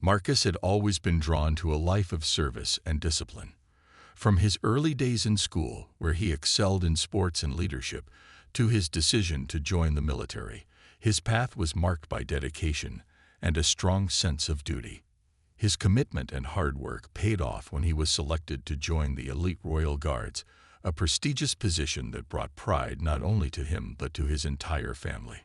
Marcus had always been drawn to a life of service and discipline. From his early days in school, where he excelled in sports and leadership, to his decision to join the military, his path was marked by dedication and a strong sense of duty. His commitment and hard work paid off when he was selected to join the elite Royal Guards, a prestigious position that brought pride not only to him but to his entire family.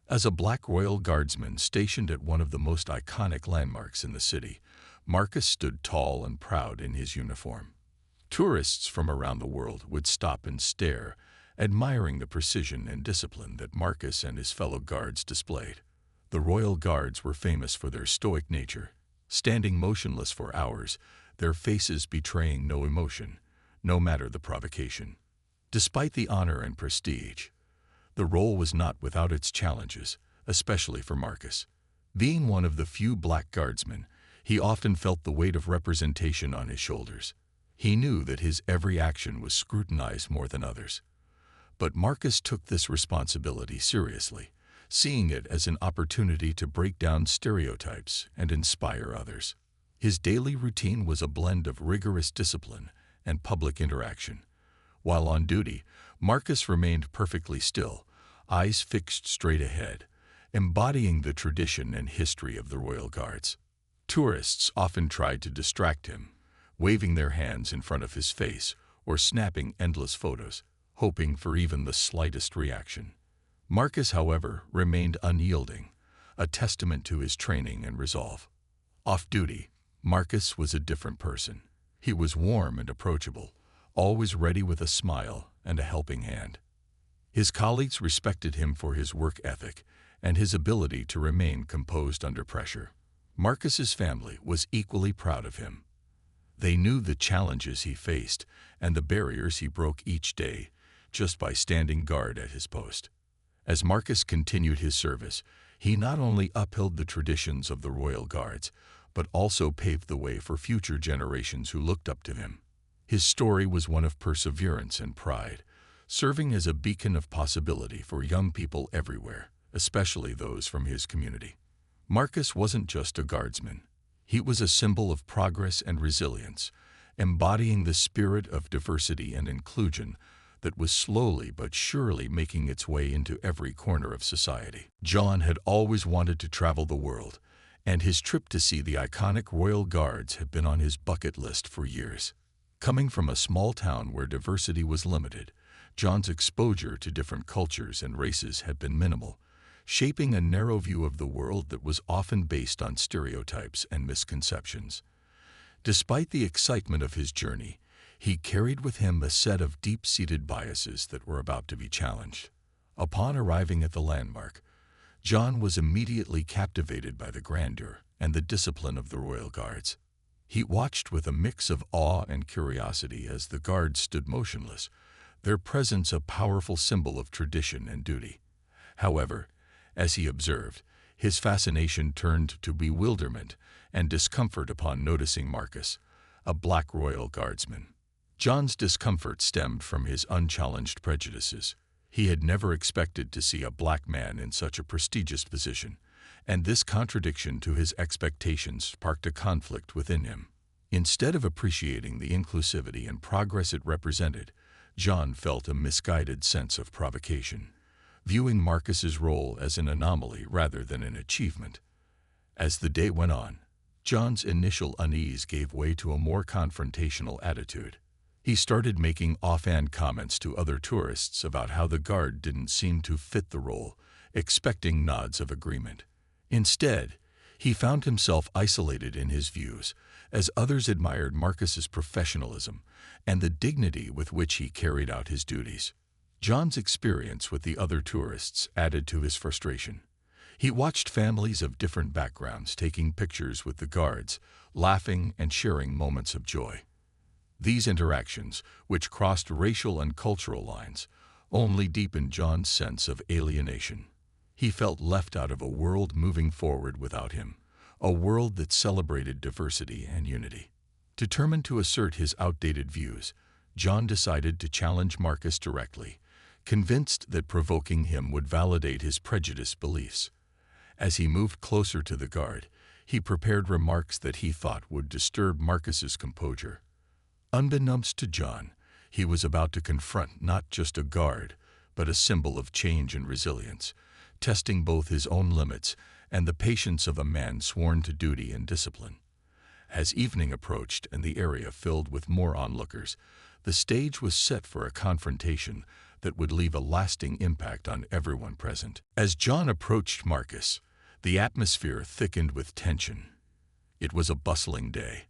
As a Black Royal Guardsman stationed at one of the most iconic landmarks in the city, Marcus stood tall and proud in his uniform. Tourists from around the world would stop and stare, admiring the precision and discipline that Marcus and his fellow guards displayed. The Royal Guards were famous for their stoic nature, standing motionless for hours, their faces betraying no emotion, no matter the provocation. Despite the honor and prestige, the role was not without its challenges, especially for Marcus. Being one of the few Black Guardsmen, he often felt the weight of representation on his shoulders. He knew that his every action was scrutinized more than others. But Marcus took this responsibility seriously, seeing it as an opportunity to break down stereotypes and inspire others. His daily routine was a blend of rigorous discipline and public interaction. While on duty, Marcus remained perfectly still, eyes fixed straight ahead, embodying the tradition and history of the Royal Guards. Tourists often tried to distract him, waving their hands in front of his face or snapping endless photos, hoping for even the slightest reaction. Marcus, however, remained unyielding, a testament to his training and resolve. Off duty, Marcus was a different person. He was warm and approachable, always ready with a smile and a helping hand. His colleagues respected him for his work ethic and his ability to remain composed under pressure. Marcus's family was equally proud of him. They knew the challenges he faced and the barriers he broke each day just by standing guard at his post. As Marcus continued his service, he not only upheld the traditions of the Royal Guards, but also paved the way for future generations who looked up to him. His story was one of perseverance and pride, serving as a beacon of possibility for young people everywhere, especially those from his community. Marcus wasn't just a guardsman. He was a symbol of progress and resilience, embodying the spirit of diversity and inclusion that was slowly but surely making its way into every corner of society. John had always wanted to travel the world, and his trip to see the iconic Royal Guards had been on his bucket list for years. Coming from a small town where diversity was limited, John's exposure to different cultures and races had been minimal, shaping a narrow view of the world that was often based on stereotypes and misconceptions. Despite the excitement of his journey, he carried with him a set of deep-seated biases that were about to be challenged. Upon arriving at the landmark, John was immediately captivated by the grandeur and the discipline of the Royal Guards. He watched with a mix of awe and curiosity as the guards stood motionless, their presence a powerful symbol of tradition and duty. However, as he observed, his fascination turned to bewilderment and discomfort upon noticing Marcus, a Black Royal Guardsman. John's discomfort stemmed from his unchallenged prejudices. He had never expected to see a black man in such a prestigious position, and this contradiction to his expectations sparked a conflict within him. Instead of appreciating the inclusivity and progress it represented, John felt a misguided sense of provocation, viewing Marcus's role as an anomaly rather than an achievement. As the day went on, John's initial unease gave way to a more confrontational attitude. He started making offhand comments to other tourists about how the guard didn't seem to fit the role, expecting nods of agreement. Instead, he found himself isolated in his views, as others admired Marcus's professionalism and the dignity with which he carried out his duties. John's experience with the other tourists added to his frustration. He watched families of different backgrounds taking pictures with the guards, laughing and sharing moments of joy. These interactions, which crossed racial and cultural lines, only deepened John's sense of alienation. He felt left out of a world moving forward without him, a world that celebrated diversity and unity. Determined to assert his outdated views, John decided to challenge Marcus directly, convinced that provoking him would validate his prejudiced beliefs. As he moved closer to the guard, He prepared remarks that he thought would disturb Marcus's composure. Unbeknownst to John, he was about to confront not just a guard, but a symbol of change and resilience, testing both his own limits and the patience of a man sworn to duty and discipline. As evening approached and the area filled with more onlookers, the stage was set for a confrontation that would leave a lasting impact on everyone present. As John approached Marcus, the atmosphere thickened with tension. It was a bustling day,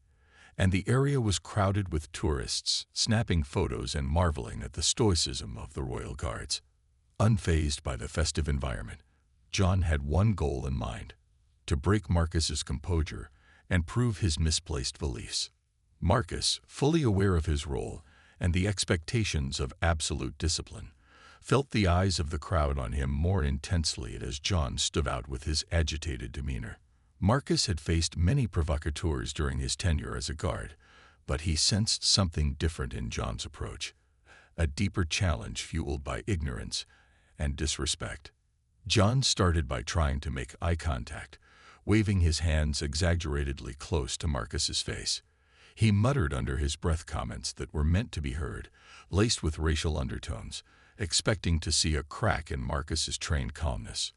and the area was crowded with tourists, snapping photos and marveling at the stoicism of the royal guards. Unfazed by the festive environment, John had one goal in mind: to break Marcus's composure and prove his misplaced beliefs. Marcus, fully aware of his role and the expectations of absolute discipline, felt the eyes of the crowd on him more intensely as John stood out with his agitated demeanor. Marcus had faced many provocateurs during his tenure as a guard, but he sensed something different in John's approach, a deeper challenge fueled by ignorance and disrespect. John started by trying to make eye contact, waving his hands exaggeratedly close to Marcus's face. He muttered under his breath comments that were meant to be heard, laced with racial undertones, expecting to see a crack in Marcus's trained calmness.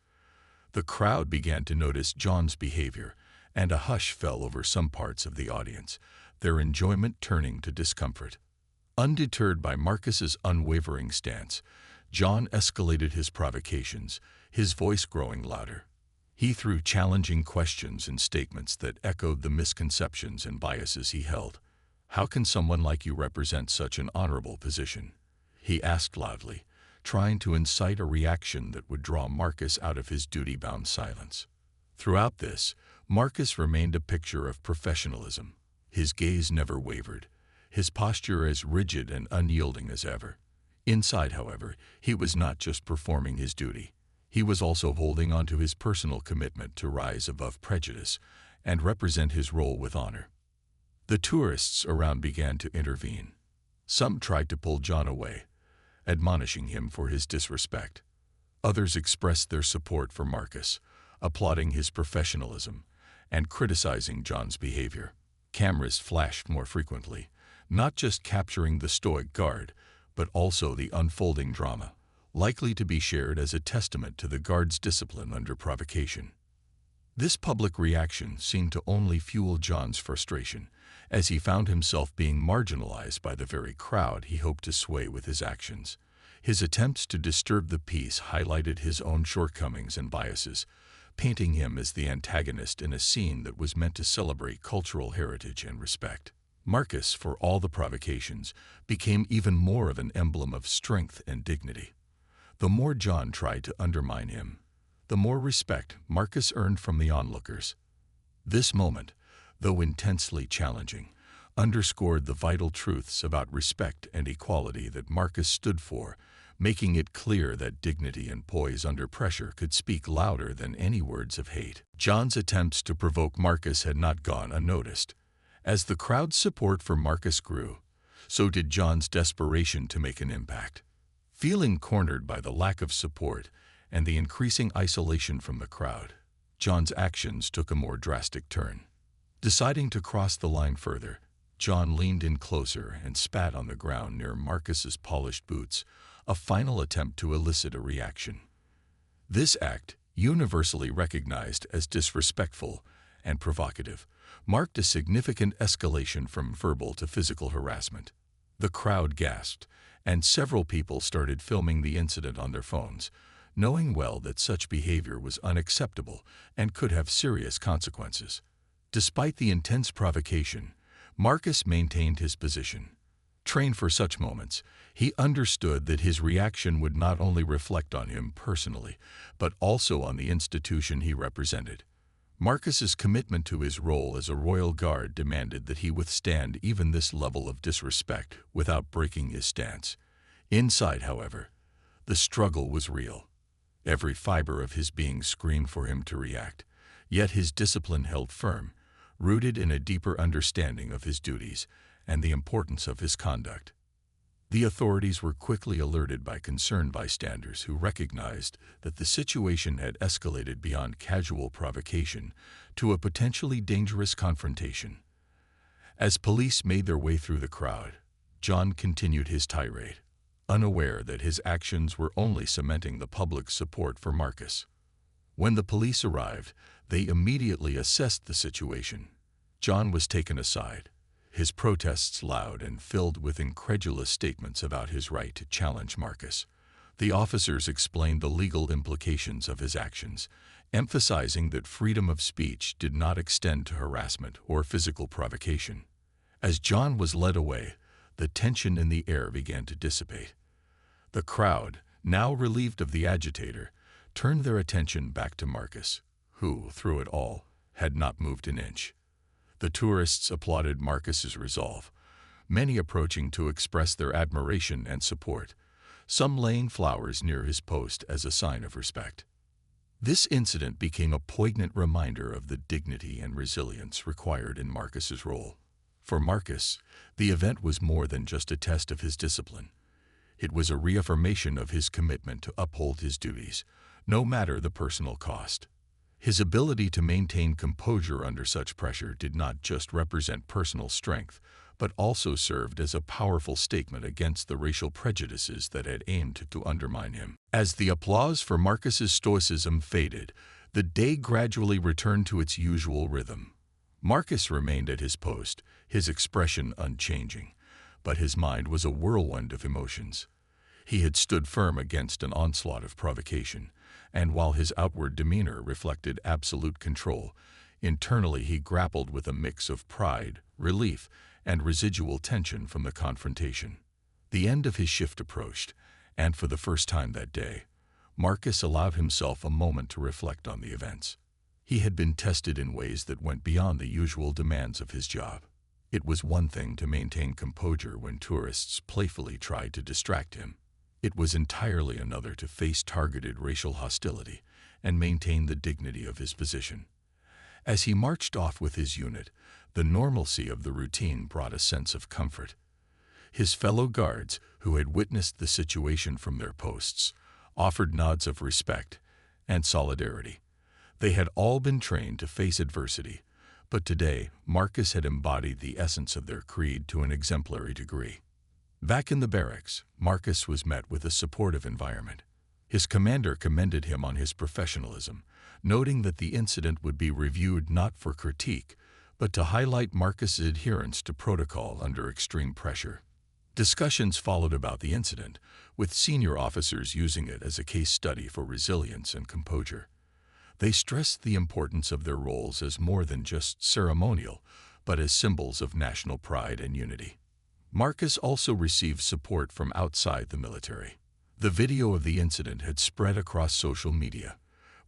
The crowd began to notice John's behavior, and a hush fell over some parts of the audience, their enjoyment turning to discomfort. Undeterred by Marcus's unwavering stance, John escalated his provocations, his voice growing louder. He threw challenging questions and statements that echoed the misconceptions and biases he held. "How can someone like you represent such an honorable position?" he asked loudly, trying to incite a reaction that would draw Marcus out of his duty-bound silence. Throughout this, Marcus remained a picture of professionalism. His gaze never wavered, his posture as rigid and unyielding as ever. Inside, however, he was not just performing his duty. He was also holding on to his personal commitment to rise above prejudice and represent his role with honor. The tourists around began to intervene. Some tried to pull John away, admonishing him for his disrespect. Others expressed their support for Marcus, applauding his professionalism and criticizing John's behavior. Cameras flashed more frequently, not just capturing the stoic guard, but also the unfolding drama, likely to be shared as a testament to the guard's discipline under provocation. This public reaction seemed to only fuel John's frustration, as he found himself being marginalized by the very crowd he hoped to sway with his actions. His attempts to disturb the peace highlighted his own shortcomings and biases, painting him as the antagonist in a scene that was meant to celebrate cultural heritage and respect. Marcus, for all the provocations, became even more of an emblem of strength and dignity. The more John tried to undermine him, the more respect Marcus earned from the onlookers. This moment, though intensely challenging, underscored the vital truths about respect and equality that Marcus stood for, making it clear that dignity and poise under pressure could speak louder than any words of hate. John's attempts to provoke Marcus had not gone unnoticed. As the crowd's support for Marcus grew, so did John's desperation to make an impact. Feeling cornered by the lack of support and the increasing isolation from the crowd, John's actions took a more drastic turn. Deciding to cross the line further, John leaned in closer and spat on the ground near Marcus's polished boots, a final attempt to elicit a reaction. This act, universally recognized as disrespectful and provocative, marked a significant escalation from verbal to physical harassment. The crowd gasped, and several people started filming the incident on their phones, knowing well that such behavior was unacceptable and could have serious consequences. Despite the intense provocation, Marcus maintained his position. Trained for such moments, he understood that his reaction would not only reflect on him personally, but also on the institution he represented. Marcus's commitment to his role as a royal guard demanded that he withstand even this level of disrespect without breaking his stance. Inside, however, the struggle was real. Every fiber of his being screamed for him to react, yet his discipline held firm, rooted in a deeper understanding of his duties and the importance of his conduct. The authorities were quickly alerted by concerned bystanders who recognized that the situation had escalated beyond casual provocation to a potentially dangerous confrontation. As police made their way through the crowd, John continued his tirade, unaware that his actions were only cementing the public's support for Marcus. When the police arrived, they immediately assessed the situation. John was taken aside, his protests loud and filled with incredulous statements about his right to challenge Marcus. The officers explained the legal implications of his actions, emphasizing that freedom of speech did not extend to harassment or physical provocation. As John was led away, the tension in the air began to dissipate. The crowd, now relieved of the agitator, turned their attention back to Marcus, who, through it all, had not moved an inch. The tourists applauded Marcus's resolve, many approaching to express their admiration and support, some laying flowers near his post as a sign of respect. This incident became a poignant reminder of the dignity and resilience required in Marcus's role. For Marcus, the event was more than just a test of his discipline. It was a reaffirmation of his commitment to uphold his duties, no matter the personal cost. His ability to maintain composure under such pressure did not just represent personal strength, but also served as a powerful statement against the racial prejudices that had aimed to undermine him. As the applause for Marcus's stoicism faded, the day gradually returned to its usual rhythm. Marcus remained at his post, his expression unchanging, but his mind was a whirlwind of emotions. He had stood firm against an onslaught of provocation, and while his outward demeanor reflected absolute control, internally he grappled with a mix of pride, relief, and residual tension from the confrontation. The end of his shift approached, and for the first time that day, Marcus allowed himself a moment to reflect on the events. He had been tested in ways that went beyond the usual demands of his job. It was one thing to maintain composure when tourists playfully tried to distract him. It was entirely another to face targeted racial hostility and maintain the dignity of his position. As he marched off with his unit, the normalcy of the routine brought a sense of comfort. His fellow guards, who had witnessed the situation from their posts, offered nods of respect and solidarity. They had all been trained to face adversity, but today Marcus had embodied the essence of their creed to an exemplary degree. Back in the barracks, Marcus was met with a supportive environment. His commander commended him on his professionalism, noting that the incident would be reviewed not for critique, but to highlight Marcus's adherence to protocol under extreme pressure. Discussions followed about the incident, with senior officers using it as a case study for resilience and composure. They stressed the importance of their roles as more than just ceremonial, but as symbols of national pride and unity. Marcus also received support from outside the military. The video of the incident had spread across social media,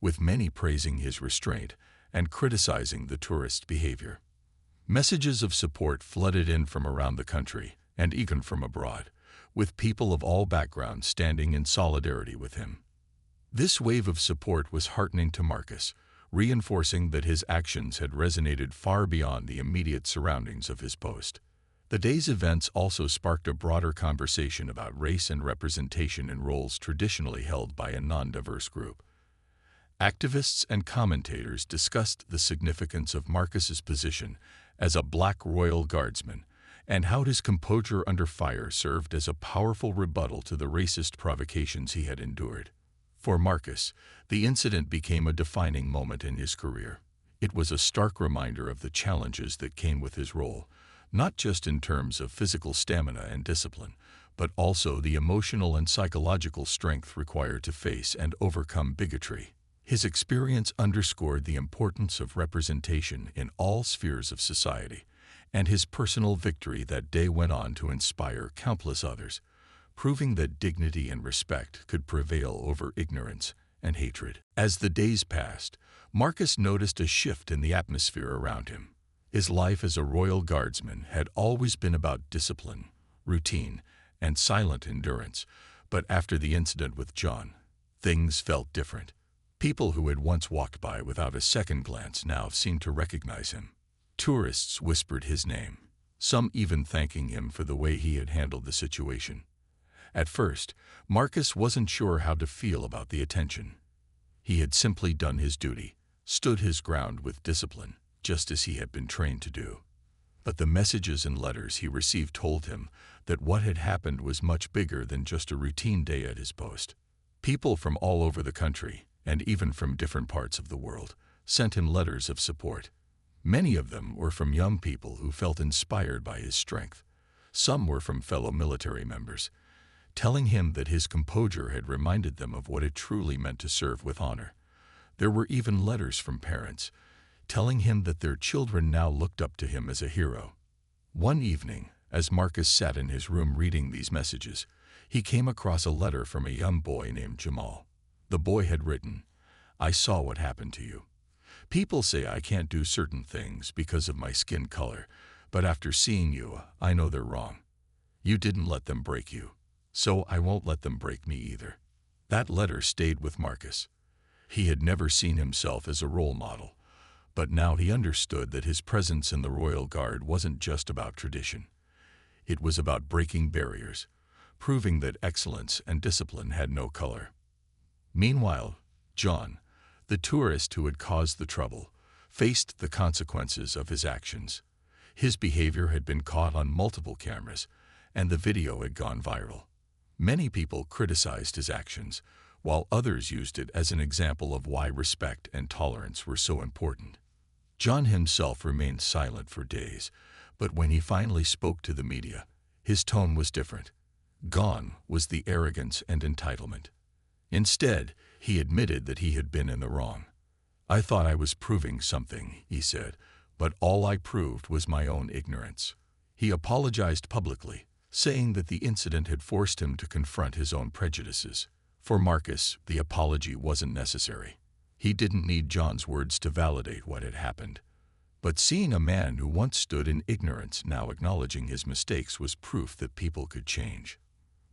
with many praising his restraint and criticizing the tourist behavior. Messages of support flooded in from around the country and even from abroad, with people of all backgrounds standing in solidarity with him. This wave of support was heartening to Marcus, reinforcing that his actions had resonated far beyond the immediate surroundings of his post. The day's events also sparked a broader conversation about race and representation in roles traditionally held by a non-diverse group. Activists and commentators discussed the significance of Marcus's position as a Black Royal Guardsman and how his composure under fire served as a powerful rebuttal to the racist provocations he had endured. For Marcus, the incident became a defining moment in his career. It was a stark reminder of the challenges that came with his role, not just in terms of physical stamina and discipline, but also the emotional and psychological strength required to face and overcome bigotry. His experience underscored the importance of representation in all spheres of society, and his personal victory that day went on to inspire countless others, proving that dignity and respect could prevail over ignorance and hatred. As the days passed, Marcus noticed a shift in the atmosphere around him. His life as a Royal Guardsman had always been about discipline, routine, and silent endurance, but after the incident with John, things felt different. People who had once walked by without a second glance now seemed to recognize him. Tourists whispered his name, some even thanking him for the way he had handled the situation. At first, Marcus wasn't sure how to feel about the attention. He had simply done his duty, stood his ground with discipline, just as he had been trained to do. But the messages and letters he received told him that what had happened was much bigger than just a routine day at his post. People from all over the country, and even from different parts of the world, sent him letters of support. Many of them were from young people who felt inspired by his strength. Some were from fellow military members, telling him that his composure had reminded them of what it truly meant to serve with honor. There were even letters from parents, telling him that their children now looked up to him as a hero. One evening, as Marcus sat in his room reading these messages, he came across a letter from a young boy named Jamal. The boy had written, "I saw what happened to you. People say I can't do certain things because of my skin color, but after seeing you, I know they're wrong. You didn't let them break you, so I won't let them break me either." That letter stayed with Marcus. He had never seen himself as a role model, but now he understood that his presence in the Royal Guard wasn't just about tradition. It was about breaking barriers, proving that excellence and discipline had no color. Meanwhile, John, the tourist who had caused the trouble, faced the consequences of his actions. His behavior had been caught on multiple cameras, and the video had gone viral. Many people criticized his actions, while others used it as an example of why respect and tolerance were so important. John himself remained silent for days, but when he finally spoke to the media, his tone was different. Gone was the arrogance and entitlement. Instead, he admitted that he had been in the wrong. "I thought I was proving something," he said, "but all I proved was my own ignorance." He apologized publicly, saying that the incident had forced him to confront his own prejudices. For Marcus, the apology wasn't necessary. He didn't need John's words to validate what had happened. But seeing a man who once stood in ignorance now acknowledging his mistakes was proof that people could change.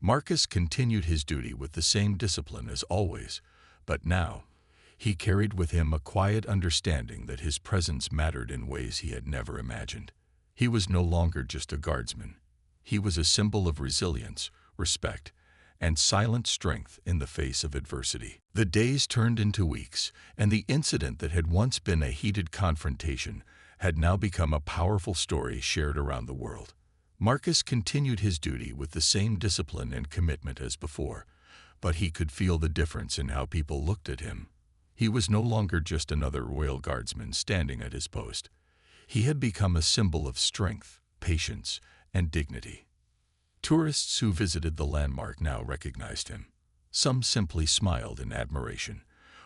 Marcus continued his duty with the same discipline as always, but now he carried with him a quiet understanding that his presence mattered in ways he had never imagined. He was no longer just a guardsman. He was a symbol of resilience, respect, and silent strength in the face of adversity. The days turned into weeks, and the incident that had once been a heated confrontation had now become a powerful story shared around the world. Marcus continued his duty with the same discipline and commitment as before, but he could feel the difference in how people looked at him. He was no longer just another royal guardsman standing at his post. He had become a symbol of strength, patience, and dignity. Tourists who visited the landmark now recognized him. Some simply smiled in admiration,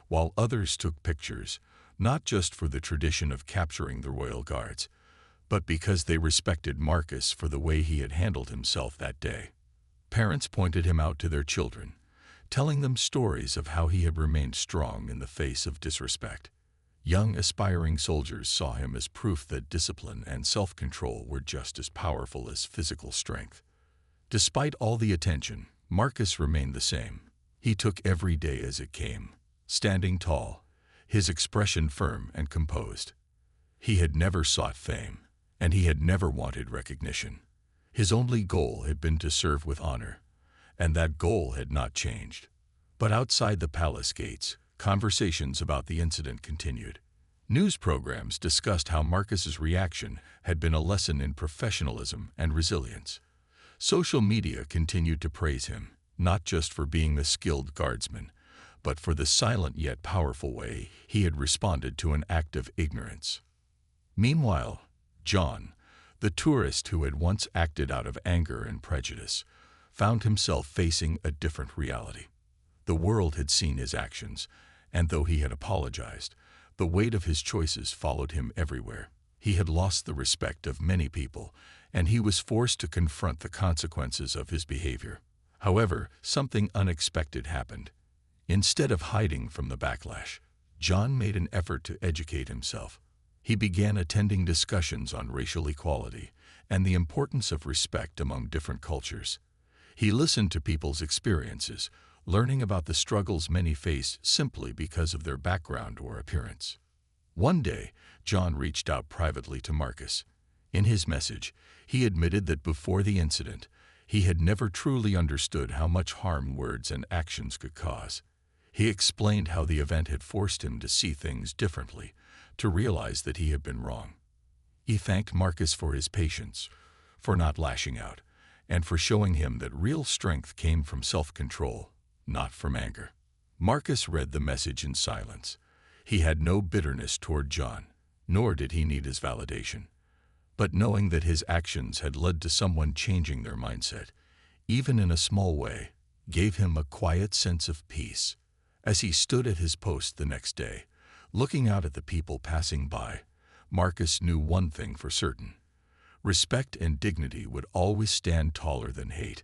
while others took pictures, not just for the tradition of capturing the royal guards, but because they respected Marcus for the way he had handled himself that day. Parents pointed him out to their children, telling them stories of how he had remained strong in the face of disrespect. Young, aspiring soldiers saw him as proof that discipline and self-control were just as powerful as physical strength. Despite all the attention, Marcus remained the same. He took every day as it came, standing tall, his expression firm and composed. He had never sought fame, and he had never wanted recognition. His only goal had been to serve with honor, and that goal had not changed. But outside the palace gates, conversations about the incident continued. News programs discussed how Marcus's reaction had been a lesson in professionalism and resilience. Social media continued to praise him, not just for being the skilled guardsman, but for the silent yet powerful way he had responded to an act of ignorance. Meanwhile, John, the tourist who had once acted out of anger and prejudice, found himself facing a different reality. The world had seen his actions, and though he had apologized, the weight of his choices followed him everywhere. He had lost the respect of many people, and he was forced to confront the consequences of his behavior. However, something unexpected happened. Instead of hiding from the backlash, John made an effort to educate himself. He began attending discussions on racial equality and the importance of respect among different cultures. He listened to people's experiences, learning about the struggles many face simply because of their background or appearance. One day, John reached out privately to Marcus. In his message, he admitted that before the incident, He had never truly understood how much harm words and actions could cause. He explained how the event had forced him to see things differently, to realize that he had been wrong. He thanked Marcus for his patience, for not lashing out, and for showing him that real strength came from self-control, not from anger. Marcus read the message in silence. He had no bitterness toward John, nor did he need his validation. But knowing that his actions had led to someone changing their mindset, even in a small way, gave him a quiet sense of peace. As he stood at his post the next day, looking out at the people passing by, Marcus knew one thing for certain. Respect and dignity would always stand taller than hate,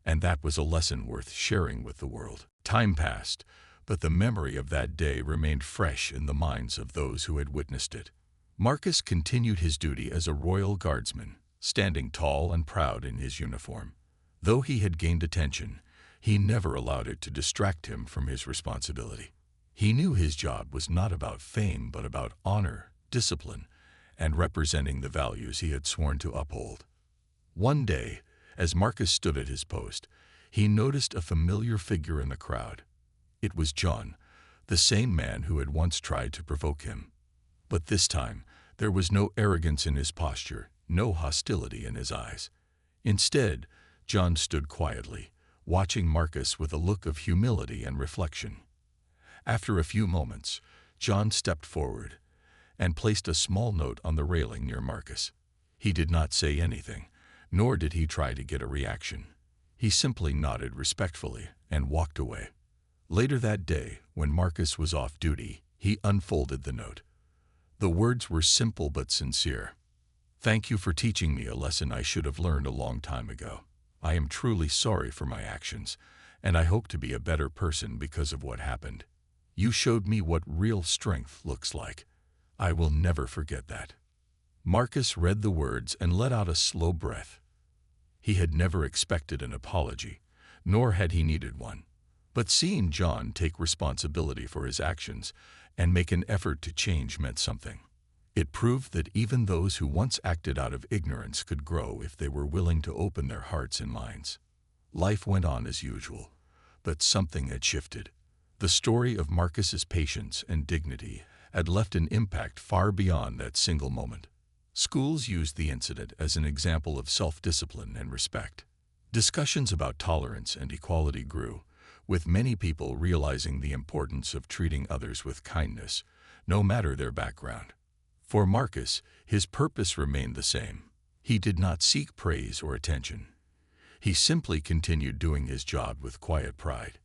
and that was a lesson worth sharing with the world. Time passed, but the memory of that day remained fresh in the minds of those who had witnessed it. Marcus continued his duty as a royal guardsman, standing tall and proud in his uniform. Though he had gained attention, he never allowed it to distract him from his responsibility. He knew his job was not about fame but about honor, discipline, and representing the values he had sworn to uphold. One day, as Marcus stood at his post, he noticed a familiar figure in the crowd. It was John, the same man who had once tried to provoke him. But this time, there was no arrogance in his posture, no hostility in his eyes. Instead, John stood quietly, watching Marcus with a look of humility and reflection. After a few moments, John stepped forward and placed a small note on the railing near Marcus. He did not say anything, nor did he try to get a reaction. He simply nodded respectfully and walked away. Later that day, when Marcus was off duty, he unfolded the note. The words were simple but sincere. "Thank you for teaching me a lesson I should have learned a long time ago. I am truly sorry for my actions, and I hope to be a better person because of what happened. You showed me what real strength looks like. I will never forget that." Marcus read the words and let out a slow breath. He had never expected an apology, nor had he needed one. But seeing John take responsibility for his actions and make an effort to change meant something. It proved that even those who once acted out of ignorance could grow if they were willing to open their hearts and minds. Life went on as usual, but something had shifted. The story of Marcus's patience and dignity had left an impact far beyond that single moment. Schools used the incident as an example of self-discipline and respect. Discussions about tolerance and equality grew, with many people realizing the importance of treating others with kindness, no matter their background. For Marcus, his purpose remained the same. He did not seek praise or attention. He simply continued doing his job with quiet pride.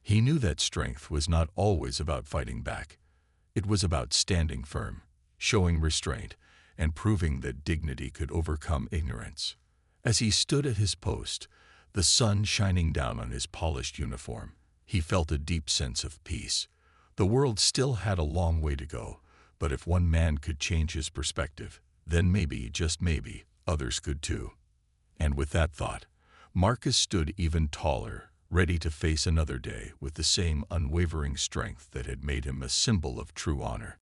He knew that strength was not always about fighting back. It was about standing firm, showing restraint, and proving that dignity could overcome ignorance. As he stood at his post, the sun shining down on his polished uniform, he felt a deep sense of peace. The world still had a long way to go, but if one man could change his perspective, then maybe, just maybe, others could too. And with that thought, Marcus stood even taller, ready to face another day with the same unwavering strength that had made him a symbol of true honor.